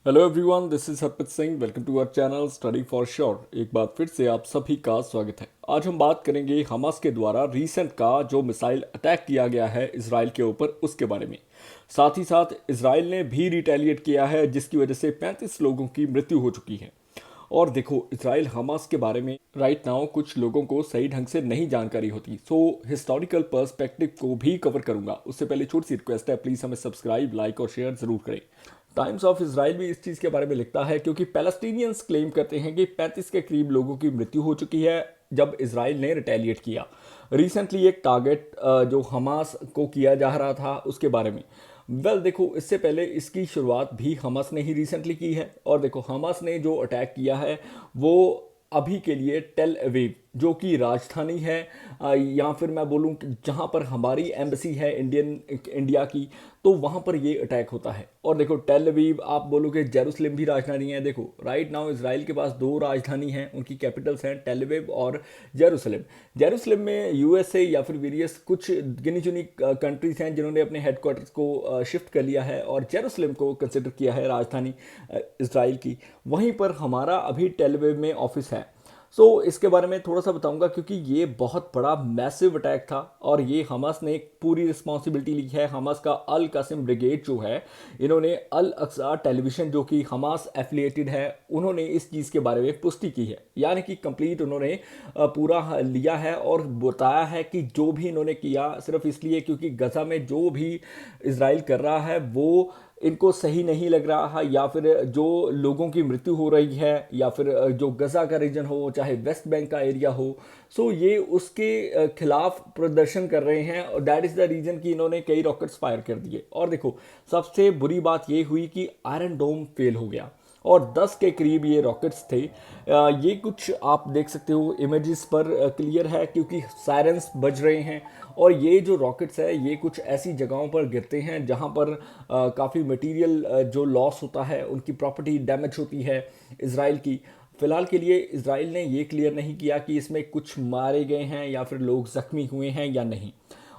Hello everyone, this is Harpreet Singh. Welcome to our channel study for sure. एक बार फिर से आप सभी का स्वागत है। आज हम बात करेंगे हमास के द्वारा रीसेंट का जो मिसाइल अटैक किया गया है इसराइल के ऊपर, उसके बारे में। साथ ही साथ इसराइल ने भी रिटेलिएट किया है, जिसकी वजह से 35 लोगों की मृत्यु हो चुकी है। और देखो, इसराइल हमास के बारे में राइट नाउ कुछ लोगों को सही ढंग से नहीं जानकारी होती, सो हिस्टोरिकल पर्सपेक्टिव को भी कवर करूंगा। उससे पहले छोटी सी रिक्वेस्ट है, प्लीज़ हमें सब्सक्राइब, लाइक और शेयर ज़रूर करें। टाइम्स ऑफ इसराइल भी इस चीज़ के बारे में लिखता है, क्योंकि पैलेस्टीनियंस क्लेम करते हैं कि 35 के करीब लोगों की मृत्यु हो चुकी है जब इसराइल ने रिटेलिएट किया। रिसेंटली एक टारगेट जो हमास को किया जा रहा था उसके बारे में। देखो, इससे पहले इसकी शुरुआत भी हमास ने ही रिसेंटली की है। और देखो, हमास ने जो अटैक किया है वो अभी के लिए टेल अवीव, जो कि राजधानी है, या फिर मैं बोलूँ कि जहाँ पर हमारी एम्बेसी है इंडिया की, तो वहाँ पर ये अटैक होता है। और देखो, टेल अवीव आप बोलोगे, जेरूसलम भी राजधानी है। देखो, राइट नाउ इसराइल के पास दो राजधानी हैं, उनकी कैपिटल्स हैं टेल अवीव और जेरूसलम। जेरूसलम में यूएसए या फिर वेरियस कुछ गिनी चुनी कंट्रीज हैं जिन्होंने अपने हेडक्वार्टर्स को शिफ्ट कर लिया है और जेरूसलम को कंसिडर किया है राजधानी इसराइल की। वहीं पर हमारा अभी टेल अवीव में ऑफिस है। इसके बारे में थोड़ा सा बताऊंगा, क्योंकि ये बहुत बड़ा मैसिव अटैक था और ये हमास ने एक पूरी रिस्पॉन्सिबिलिटी ली है। हमास का अल कासिम ब्रिगेड जो है, इन्होंने अल अक्सा टेलीविजन जो कि हमास एफिलिएटेड है, उन्होंने इस चीज़ के बारे में पुष्टि की है। यानी कि कंप्लीट उन्होंने पूरा लिया है और बताया है कि जो भी इन्होंने किया सिर्फ इसलिए क्योंकि गजा में जो भी इसराइल कर रहा है वो इनको सही नहीं लग रहा है, या फिर जो लोगों की मृत्यु हो रही है, या फिर जो गजा का रीजन हो, चाहे वेस्ट बैंक का एरिया हो, ये उसके खिलाफ प्रदर्शन कर रहे हैं। और दैट इज़ द रीज़न कि इन्होंने कई रॉकेट्स फायर कर दिए। और देखो, सबसे बुरी बात ये हुई कि आयरन डोम फेल हो गया और 10 के करीब ये रॉकेट्स थे। ये कुछ आप देख सकते हो इमेजेस पर, क्लियर है क्योंकि सायरन्स बज रहे हैं। और ये जो रॉकेट्स है ये कुछ ऐसी जगहों पर गिरते हैं जहां पर काफ़ी मटेरियल जो लॉस होता है, उनकी प्रॉपर्टी डैमेज होती है इसराइल की। फिलहाल के लिए इसराइल ने ये क्लियर नहीं किया कि इसमें कुछ मारे गए हैं या फिर लोग जख्मी हुए हैं या नहीं।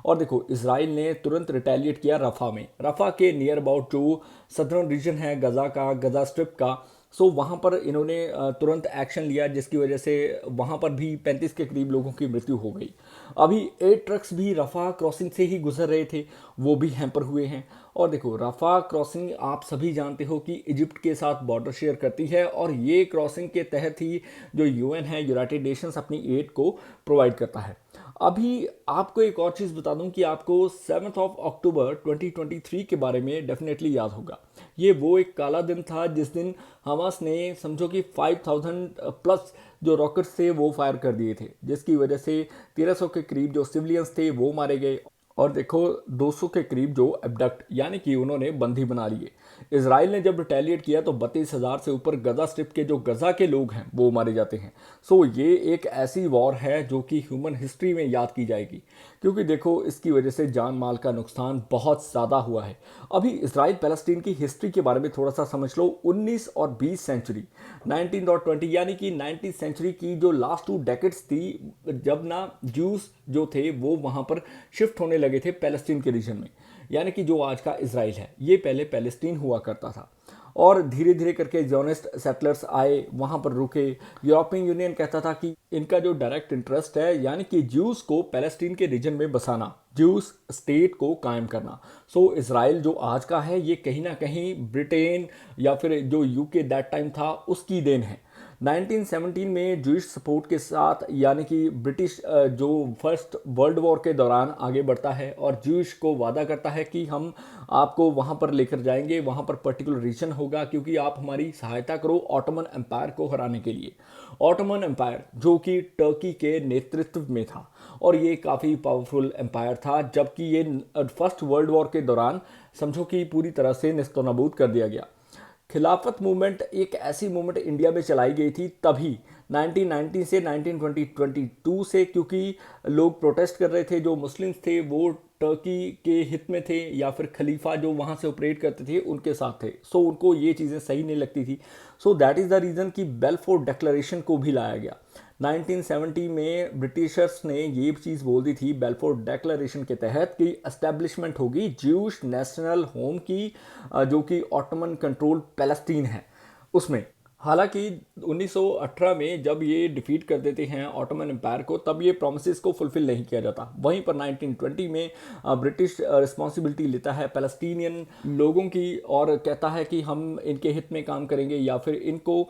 और देखो, इसराइल ने तुरंत रिटेलिएट किया रफा में। रफा के नियर अबाउट जो सदर्न रीजन है गजा का, गजा स्ट्रिप का, वहाँ पर इन्होंने तुरंत एक्शन लिया, जिसकी वजह से वहाँ पर भी 35 के करीब लोगों की मृत्यु हो गई। अभी 8 ट्रक्स भी रफा क्रॉसिंग से ही गुजर रहे थे, वो भी हैम्पर हुए हैं। और देखो, रफा क्रॉसिंग आप सभी जानते हो कि इजिप्ट के साथ बॉर्डर शेयर करती है, और ये क्रॉसिंग के तहत ही जो यूएन है, यूनाइटेड नेशंस, अपनी एड को प्रोवाइड करता है। अभी आपको एक और चीज़ बता दूं कि आपको 7 अक्टूबर 2023 के बारे में डेफिनेटली याद होगा। ये वो एक काला दिन था जिस दिन हमास ने समझो कि 5000 प्लस जो रॉकेट्स थे वो फायर कर दिए थे, जिसकी वजह से 1300 के करीब जो सिविलियंस थे वो मारे गए। और देखो, 200 के करीब जो एबडक्ट यानी कि उन्होंने बंदी बना लिए। इसराइल ने जब रिटेलिएट किया तो 32,000 से ऊपर गजा स्ट्रिप के जो गजा के लोग हैं वो मारे जाते हैं। ये एक ऐसी वॉर है जो कि ह्यूमन हिस्ट्री में याद की जाएगी, क्योंकि देखो, इसकी वजह से जान माल का नुकसान बहुत ज़्यादा हुआ है। अभी इसराइल पैलेस्टीन की हिस्ट्री के बारे में थोड़ा सा समझ लो। 19 और 20 सेंचुरी, 19 और 20 यानी कि 19th सेंचुरी की जो लास्ट 2 डेकेड्स थी, जब ना ज्यूस जो थे वो वहाँ पर शिफ्ट होने लगे थे पैलेस्टीन के रीजन में। यानी कि जो आज का इसराइल है, ये पहले पैलेस्टीन हुआ करता था। और धीरे धीरे करके जॉनिस्ट सेटलर्स आए, वहाँ पर रुके। यूरोपियन यूनियन कहता था कि इनका जो डायरेक्ट इंटरेस्ट है, यानी कि ज्यूस को पैलेस्टीन के रीजन में बसाना, ज्यूस स्टेट को कायम करना। इसराइल जो आज का है ये कहीं ना कहीं ब्रिटेन या फिर जो यूके दैट टाइम था उसकी देन है। 1917 में जूइश सपोर्ट के साथ, यानी कि ब्रिटिश जो फर्स्ट वर्ल्ड वॉर के दौरान आगे बढ़ता है और जूइश को वादा करता है कि हम आपको वहाँ पर लेकर जाएंगे, वहाँ पर पर्टिकुलर रीजन होगा, क्योंकि आप हमारी सहायता करो ऑटोमन एम्पायर को हराने के लिए। ऑटोमन एम्पायर जो कि टर्की के नेतृत्व में था, और ये काफ़ी पावरफुल एम्पायर था, जबकि ये फर्स्ट वर्ल्ड वॉर के दौरान समझो कि पूरी तरह से नेस्तनाबूद कर दिया गया। खिलाफत मूवमेंट एक ऐसी मूवमेंट इंडिया में चलाई गई थी तभी 1990 से 1922 से, क्योंकि लोग प्रोटेस्ट कर रहे थे। जो मुस्लिम्स थे वो टर्की के हित में थे, या फिर खलीफा जो वहाँ से ऑपरेट करते थे उनके साथ थे। उनको ये चीज़ें सही नहीं लगती थी। दैट इज़ द रीज़न कि बेल्फोर डिक्लेरेशन को भी लाया गया। 1970 में ब्रिटिशर्स ने ये चीज़ बोल दी थी बेल्फोर डिक्लेरेशन के तहत कि एस्टेब्लिशमेंट होगी ज्यूश नेशनल होम की, जो कि ऑटोमन कंट्रोल पैलेस्टीन है उसमें। हालांकि 1918 में जब ये डिफीट कर देते हैं ऑटोमन एम्पायर को, तब ये प्रोमिस को फुलफिल नहीं किया जाता। वहीं पर 1920 में ब्रिटिश रिस्पॉन्सिबिलिटी लेता है पैलेस्टीनियन लोगों की और कहता है कि हम इनके हित में काम करेंगे या फिर इनको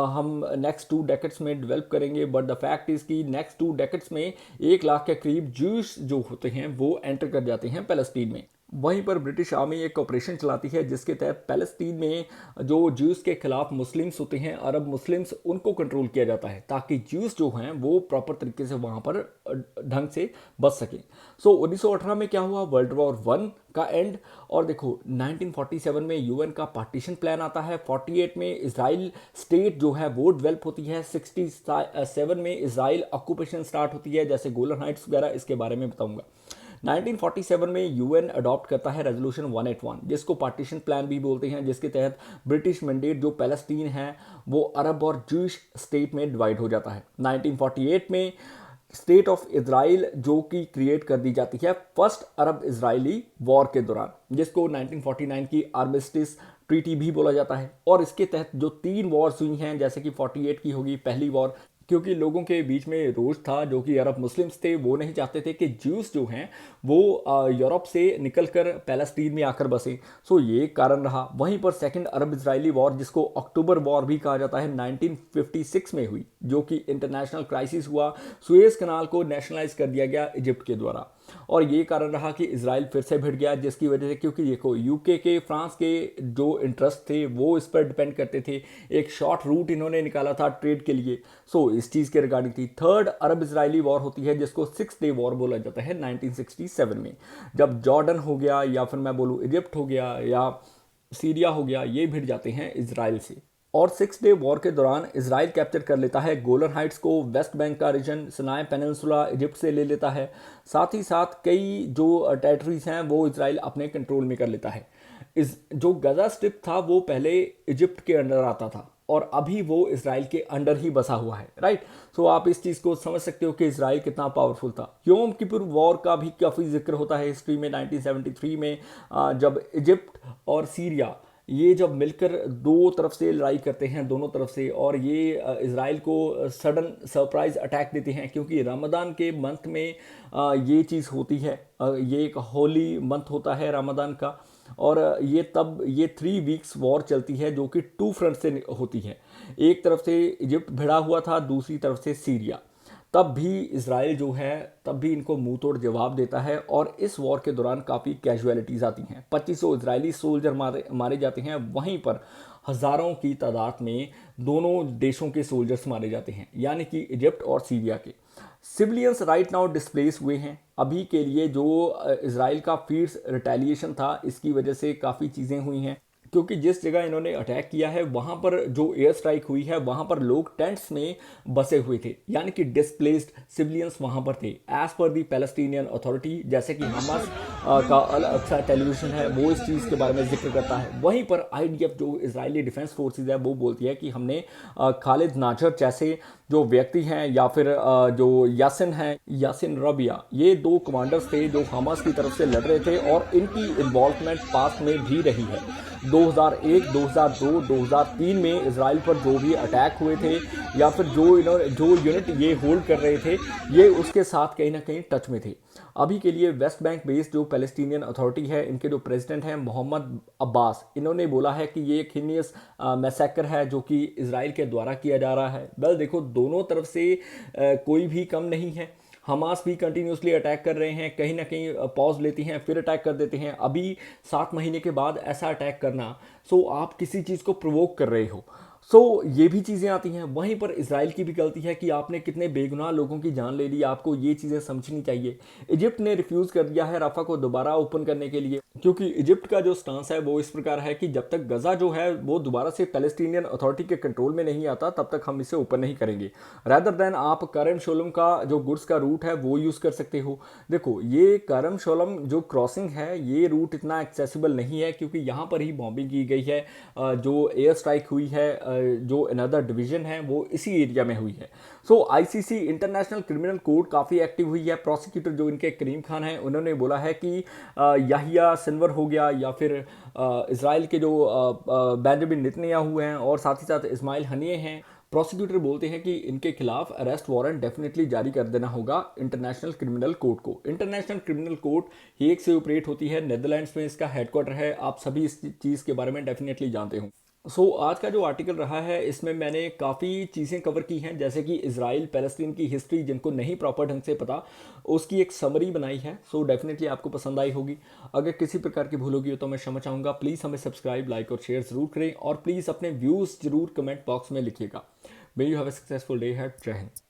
हम नेक्स्ट 2 डेकेड्स में डेवलप करेंगे। बट द फैक्ट इज़ कि नेक्स्ट 2 डेकेड्स में 1 लाख के करीब ज्यूस जो होते हैं वो एंटर कर जाते हैं पैलेस्टीन में। वहीं पर ब्रिटिश आर्मी एक ऑपरेशन चलाती है जिसके तहत पैलेस्टीन में जो ज्यूस के खिलाफ मुस्लिम्स होते हैं, अरब मुस्लिम्स, उनको कंट्रोल किया जाता है ताकि ज्यूस जो हैं वो प्रॉपर तरीके से वहाँ पर ढंग से बच सकें। सो 1918 में क्या हुआ, वर्ल्ड वॉर 1 का एंड। और देखो 1947 में यूएन का पार्टीशन प्लान आता है। 48 में इजराइल स्टेट जो है वो डेवलप होती है। 67 में इजराइल ऑक्यूपेशन स्टार्ट होती है, जैसे गोलन हाइट्स वगैरह, इसके बारे में बताऊंगा। 1947 में यूएन अडॉप्ट करता है रेजोल्यूशन 181, जिसको पार्टीशन प्लान भी बोलते हैं, जिसके तहत ब्रिटिश मैंडेट जो पैलेस्टीन है वो अरब और जूश स्टेट में डिवाइड हो जाता है। 1948 में स्टेट ऑफ इजराइल जो कि क्रिएट कर दी जाती है फर्स्ट अरब इजरायली वॉर के दौरान, जिसको 1949 की आर्मिस्टिस ट्रीटी भी बोला जाता है। और इसके तहत जो 3 वॉर्स हुई हैं, जैसे कि 48 की होगी पहली वॉर, क्योंकि लोगों के बीच में रोष था, जो कि अरब मुस्लिम्स थे, वो नहीं चाहते थे कि ज्यूस जो हैं वो यूरोप से निकलकर पैलेस्टीन में आकर बसे। सो ये कारण रहा। वहीं पर सेकंड अरब इजरायली वॉर, जिसको अक्टूबर वॉर भी कहा जाता है, 1956 में हुई, जो कि इंटरनेशनल क्राइसिस हुआ। सुएज कनाल को नेशनलाइज कर दिया गया इजिप्ट के द्वारा, और ये कारण रहा कि इजराइल फिर से भिड़ गया, जिसकी वजह से, क्योंकि देखो यूके के, फ्रांस के जो इंटरेस्ट थे वो इस पर डिपेंड करते थे। एक शॉर्ट रूट इन्होंने निकाला था ट्रेड के लिए। सो इस चीज़ के रिगार्डिंग थी। थर्ड अरब इजरायली वॉर होती है, जिसको 6 डे वॉर बोला जाता है 1967 में, जब जॉर्डन हो गया या फिर मैं बोलूँ इजिप्ट हो गया या सीरिया हो गया, ये भिड़ जाते हैं इजराइल से। और 6 डे वॉर के दौरान इजराइल कैप्चर कर लेता है गोलन हाइट्स को, वेस्ट बैंक का रीजन, सिनाई पेनिनसुला इजिप्ट से ले लेता है। साथ ही साथ कई जो टेरिटरीज हैं वो इजराइल अपने कंट्रोल में कर लेता है। इस जो गजा स्ट्रिप था वो पहले इजिप्ट के अंडर आता था और अभी वो इजराइल के अंडर ही बसा हुआ है, राइट। सो आप इस चीज़ को समझ सकते हो कि इजराइल कितना पावरफुल था। योम किपुर वॉर का भी काफ़ी जिक्र होता है हिस्ट्री में, 1973 में, जब इजिप्ट और सीरिया ये जब मिलकर दो तरफ से लड़ाई करते हैं, दोनों तरफ से, और ये इजराइल को सडन सरप्राइज अटैक देते हैं, क्योंकि रमज़ान के मंथ में ये चीज़ होती है। ये एक होली मंथ होता है रमज़ान का, और ये 3 वीक्स वॉर चलती है, जो कि 2 फ्रंट से होती है। एक तरफ से इजिप्ट भिड़ा हुआ था, दूसरी तरफ से सीरिया। तब भी इजराइल जो है तब भी इनको मुंह तोड़ जवाब देता है, और इस वॉर के दौरान काफ़ी कैजुअलिटीज़ आती हैं। 2500 इजरायली सोल्जर मारे जाते हैं। वहीं पर हज़ारों की तादाद में दोनों देशों के सोल्जर्स मारे जाते हैं, यानी कि इजिप्ट और सीरिया के। सिविलियंस राइट नाउ डिस्प्लेस हुए हैं अभी के लिए। जो इजराइल का फीड्स रिटेलिएशन था, इसकी वजह से काफ़ी चीज़ें हुई हैं, क्योंकि जिस जगह इन्होंने अटैक किया है वहाँ पर जो एयर स्ट्राइक हुई है वहाँ पर लोग टेंट्स में बसे हुए थे, यानी कि डिस्प्लेस्ड सिविलियंस वहाँ पर थे, एज पर दी पैलेस्टीनियन अथॉरिटी। जैसे कि हमास का अच्छा टेलीविजन है वो इस चीज़ के बारे में जिक्र करता है। वहीं पर आईडीएफ जो इजरायली डिफेंस फोर्सेज है वो बोलती है कि हमने खालिद नाजर जैसे जो व्यक्ति हैं, या फिर जो यासिन रबिया, ये 2 कमांडर्स थे जो हमास की तरफ से लड़ रहे थे, और इनकी इन्वॉल्वमेंट पास्ट में भी रही है। 2001, 2002, 2003 में इजराइल पर जो भी अटैक हुए थे, या फिर जो यूनिट ये होल्ड कर रहे थे, ये उसके साथ कहीं ना कहीं टच में थे। अभी के लिए वेस्ट बैंक बेस्ड जो पैलेस्टीनियन अथॉरिटी है, इनके जो प्रेसिडेंट हैं मोहम्मद अब्बास, इन्होंने बोला है कि ये एक हिनियस मैसेकर है जो कि इजराइल के द्वारा किया जा रहा है। वेल देखो, दोनों तरफ से कोई भी कम नहीं है। हमास भी कंटिन्यूसली अटैक कर रहे हैं, कहीं ना कहीं पॉज लेती हैं फिर अटैक कर देते हैं। अभी 7 महीने के बाद ऐसा अटैक करना, सो आप किसी चीज़ को प्रोवोक कर रहे हो। सो ये भी चीज़ें आती हैं। वहीं पर इजराइल की भी गलती है कि आपने कितने बेगुनाह लोगों की जान ले ली, आपको ये चीज़ें समझनी चाहिए। इजिप्ट ने रिफ्यूज़ कर दिया है रफा को दोबारा ओपन करने के लिए, क्योंकि इजिप्ट का जो स्टांस है वो इस प्रकार है कि जब तक गजा जो है वो दोबारा से पैलेस्टीनियन अथॉरिटी के कंट्रोल में नहीं आता, तब तक हम इसे ओपन नहीं करेंगे। रैदर देन आप करम शोलम का जो गुड्स का रूट है वो यूज़ कर सकते हो। देखो, ये करम शोलम जो क्रॉसिंग है, ये रूट इतना एक्सेसिबल नहीं है, क्योंकि यहाँ पर ही बॉम्बिंग की गई है। जो एयर स्ट्राइक हुई है जो अनदर डिवीज़न है वो इसी एरिया में हुई है। सो आईसीसी इंटरनेशनल क्रिमिनल कोर्ट काफ़ी एक्टिव हुई है। प्रोसिक्यूटर जो इनके करीम खान हैं उन्होंने बोला है कि याहिया सिनवर हो गया या फिर इसराइल के जो बेंजामिन नेतन्याहू हैं और साथ ही साथ इस्माइल हनिये हैं, प्रोसिक्यूटर बोलते हैं कि इनके खिलाफ अरेस्ट वारंट डेफिनेटली जारी कर देना होगा इंटरनेशनल क्रिमिनल कोर्ट को। इंटरनेशनल क्रिमिनल कोर्ट हेग से ऑपरेट होती है, नेदरलैंड्स में इसका हेडक्वार्टर है। आप सभी इस चीज़ के बारे में डेफिनेटली जानते हो। आज का जो आर्टिकल रहा है इसमें मैंने काफ़ी चीज़ें कवर की हैं, जैसे कि इसराइल पैलेस्टीन की हिस्ट्री जिनको नहीं प्रॉपर ढंग से पता उसकी एक समरी बनाई है। डेफिनेटली आपको पसंद आई होगी। अगर किसी प्रकार की भूल होगी हो तो मैं क्षमा चाहूँगा। प्लीज़ हमें सब्सक्राइब, लाइक और शेयर ज़रूर करें और प्लीज़ अपने व्यूज़ ज़रूर कमेंट बॉक्स में लिखिएगा। May you have a successful day had. जय हिंद।